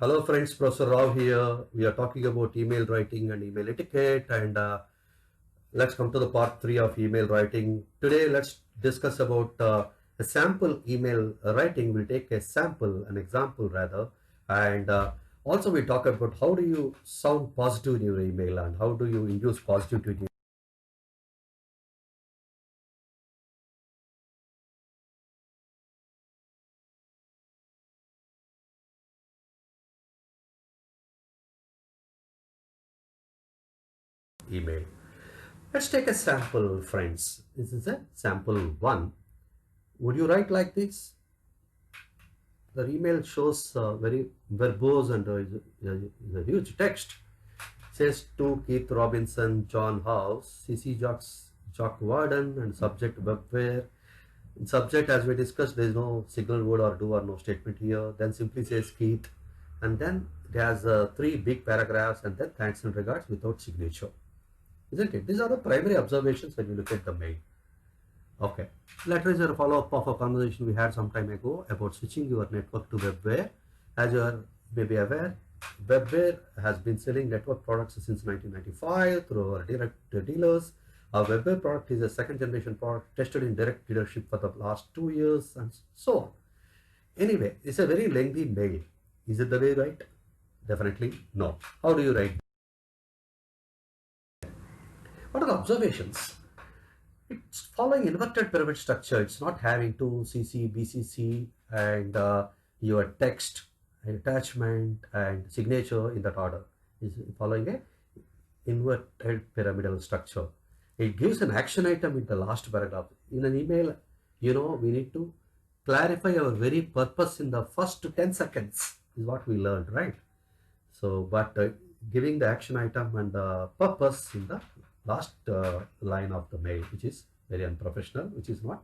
Hello friends, Professor Rao here. We are talking about email writing and email etiquette, and let's come to the part 3 of email writing. Today let's discuss about a sample email writing. We'll take a sample, an example rather, and also we talk about how do you sound positive in your email and how do you induce positivity in your email. Let's take a sample, friends. This is a sample 1. Would you write like this? The email shows very verbose and is a huge text. Says to Keith Robinson, John House, CC Jock Warden, and subject webware. In subject, as we discussed, there is no signal word or do or no statement here. Then simply says Keith, and then it has 3 big paragraphs, and then thanks and regards without signature. Isn't it? These are the primary observations when you look at the mail. Okay. Later is a follow-up of a conversation we had some time ago about switching your network to webware. As you are maybe aware, webware has been selling network products since 1995 through our direct dealers. Our webware product is a second generation product tested in direct dealership for the last 2 years and so on. Anyway, it's a very lengthy mail. Is it the way you write? Definitely no. How do you write? What are the observations? It's following inverted pyramid structure. It's not having two CC, BCC, and your text, attachment, and signature in that order. It's following a inverted pyramidal structure. It gives an action item in the last paragraph. In an email, we need to clarify our very purpose in the first 10 seconds is what we learned, right? So, but giving the action item and the purpose in the last line of the mail, which is very unprofessional, which is not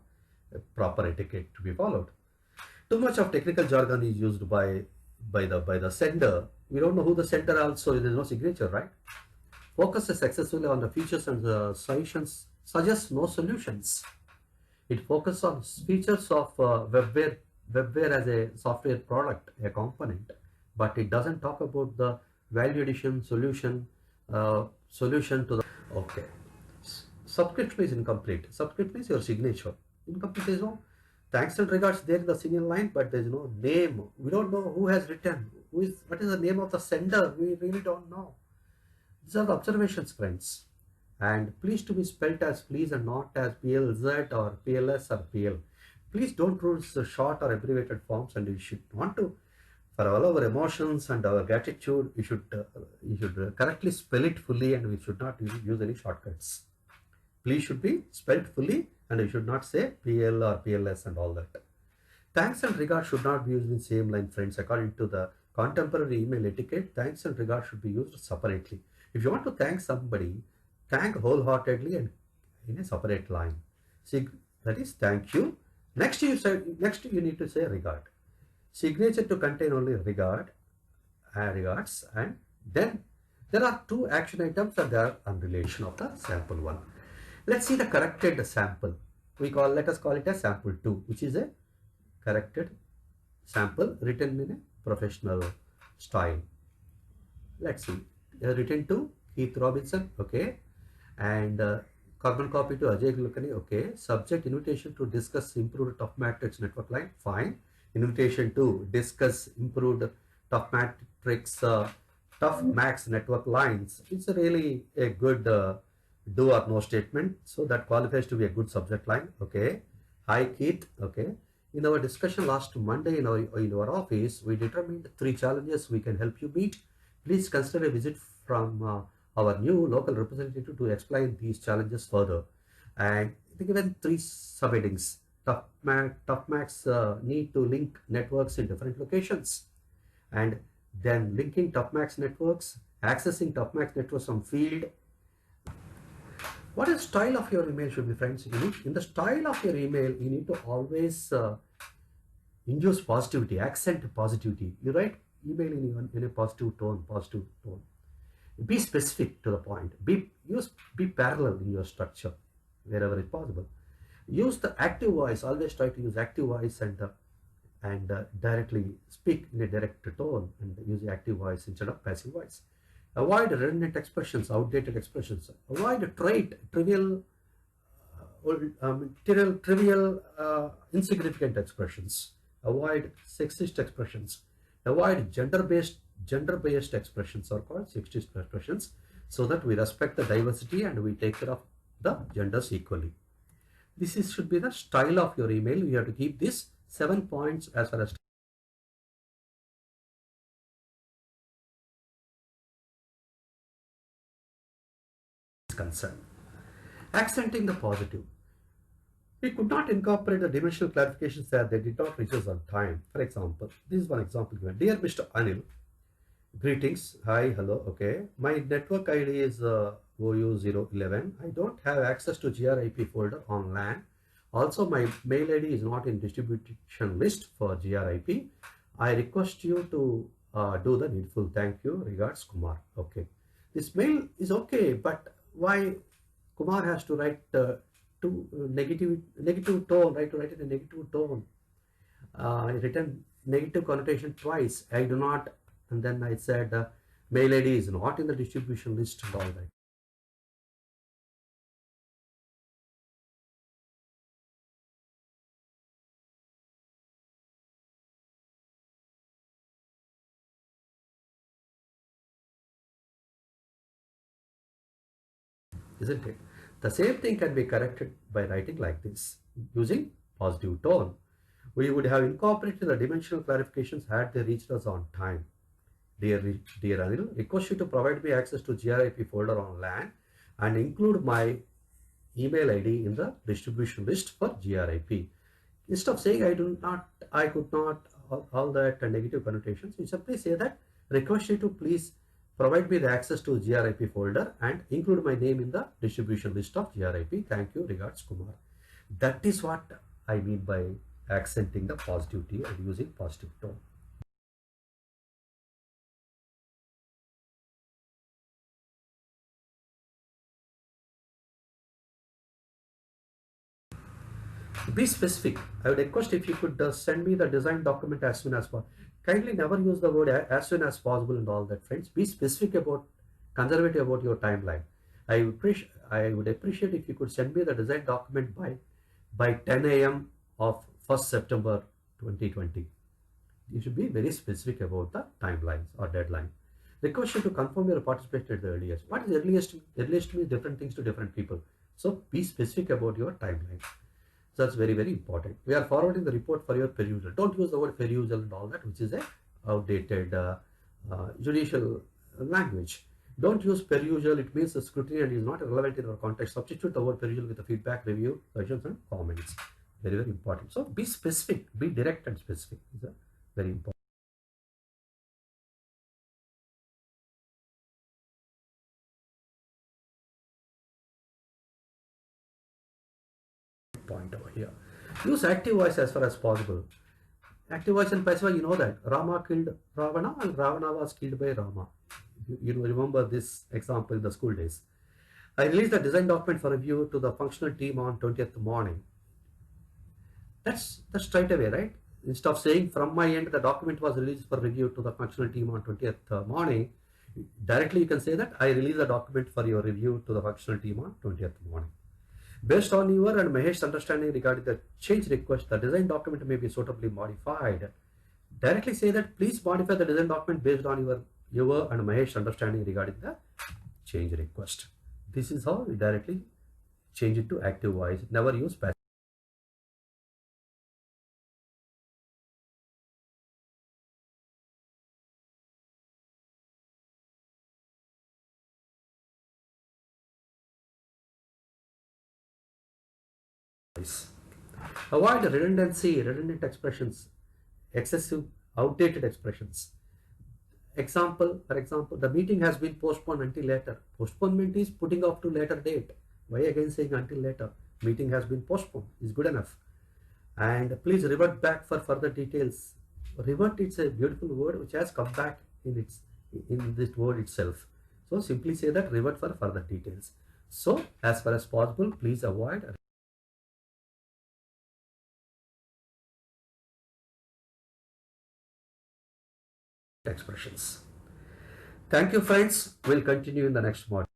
a proper etiquette to be followed. Too much of technical jargon is used by the sender. We don't know who the sender also. There is no signature, right? Focuses successfully on the features and the solutions. Suggests no solutions. It focuses on features of webware as a software product, a component, but it doesn't talk about the value addition solution to the. Okay. Subscription is incomplete. Subscription is your signature. Incomplete is no thanks and regards there in the single line, but there is no name. We don't know who has written. What is the name of the sender? We really don't know. These are the observations, friends. And please to be spelt as please and not as PLZ or PLS or PL. Please don't use the short or abbreviated forms, and you should want to, for all our emotions and our gratitude, you should correctly spell it fully, and we should not use any shortcuts. Please should be spelled fully, and you should not say PL or PLS and all that. Thanks and regards should not be used in same line, friends. According to the contemporary email etiquette, thanks and regards should be used separately. If you want to thank somebody, thank wholeheartedly and in a separate line. See, that is thank you. Next you need to say regard. Signature to contain only regards, and then there are 2 action items and they are unrelation of the sample 1. Let's see the corrected sample. Let us call it a sample 2, which is a corrected sample written in a professional style. Let's see. Written to Keith Robinson, okay, and carbon copy to Ajay Kulkarni, okay. Subject invitation to discuss improved tough matrix network line, fine. Invitation to discuss improved tough matrix tough max network lines. It's really a good do or no statement, so that qualifies to be a good subject line, okay. Hi Keith, okay. In our discussion last Monday in our office, we determined 3 challenges we can help you meet. Please consider a visit from our new local representative to explain these challenges further. And given 3 subheadings. Tough max need to link networks in different locations, and then linking tough-max networks, accessing tough-max networks from field. What is style of your email should be, friends? In the style of your email, you need to always induce positivity, accent positivity. You write email in a positive tone, Be specific to the point. Be parallel in your structure wherever it's possible. Use the active voice. Always try to use active voice and and directly speak in a direct tone and use active voice instead of passive voice. Avoid redundant expressions, outdated expressions. Avoid trivial, insignificant expressions. Avoid sexist expressions. Avoid gender-based expressions are called sexist expressions, so that we respect the diversity and we take care of the genders equally. Should be the style of your email. You have to keep these 7 points as far as is concerned. Accenting the positive. We could not incorporate the dimensional clarifications that they did not reach us on time. For example, this is one example given. Dear Mr. Anil, greetings. Hi, hello. Okay. My network ID is OU011. I don't have access to GRIP folder on LAN. Also, my mail ID is not in distribution list for GRIP. I request you to do the needful. Thank you. Regards, Kumar. Okay. This mail is okay, but why Kumar has to write negative tone, right? To write in a negative tone. Written negative connotation twice. I do not, and then I said mail ID is not in the distribution list and all that. Isn't it? The same thing can be corrected by writing like this, using positive tone. We would have incorporated the dimensional clarifications had they reached us on time. Dear Anil, request you to provide me access to GRIP folder on LAN and include my email ID in the distribution list for GRIP. Instead of saying I could not, all that negative connotations, you simply say that request you to please provide me the access to GRIP folder and include my name in the distribution list of GRIP. Thank you. Regards, Kumar. That is what I mean by accenting the positivity and using positive tone. Be specific. I would request if you could send me the design document as soon as possible. Kindly never use the word as soon as possible and all that, friends. Be specific about, conservative about your timeline. I would appreciate if you could send me the design document by 10 a.m. of 1st September 2020. You should be very specific about the timelines or deadline. Request you to confirm your participation at the earliest. What is earliest? Earliest means different things to different people. So be specific about your timeline. So that's very, very important. We are forwarding the report for your perusal. Don't use the word perusal and all that, which is a outdated judicial language. Don't use perusal. It means the scrutiny and is not relevant in our context. Substitute the word perusal with the feedback, review, suggestions, and comments. Very, very important. So be specific, be direct and specific. Is a very important point over here. Use active voice as far as possible. Active voice and passive voice, you know that Rama killed Ravana and Ravana was killed by Rama. You remember this example in the school days. I released the design document for review to the functional team on 20th morning. That's straight away, right? Instead of saying from my end the document was released for review to the functional team on 20th morning, directly you can say that I released the document for your review to the functional team on 20th morning. Based on your and Mahesh's understanding regarding the change request, the design document may be suitably modified. Directly say that please modify the design document based on your and Mahesh's understanding regarding the change request. This is how we directly change it to active voice. Never use passive voice. Avoid redundancy, redundant expressions, excessive, outdated expressions. For example, the meeting has been postponed until later. Postponement is putting off to later date. Why again saying until later? Meeting has been postponed is good enough. And please revert back for further details. Revert, it's a beautiful word which has come back in this word itself. So simply say that revert for further details. So as far as possible, please avoid expressions. Thank you, friends. We'll continue in the next module.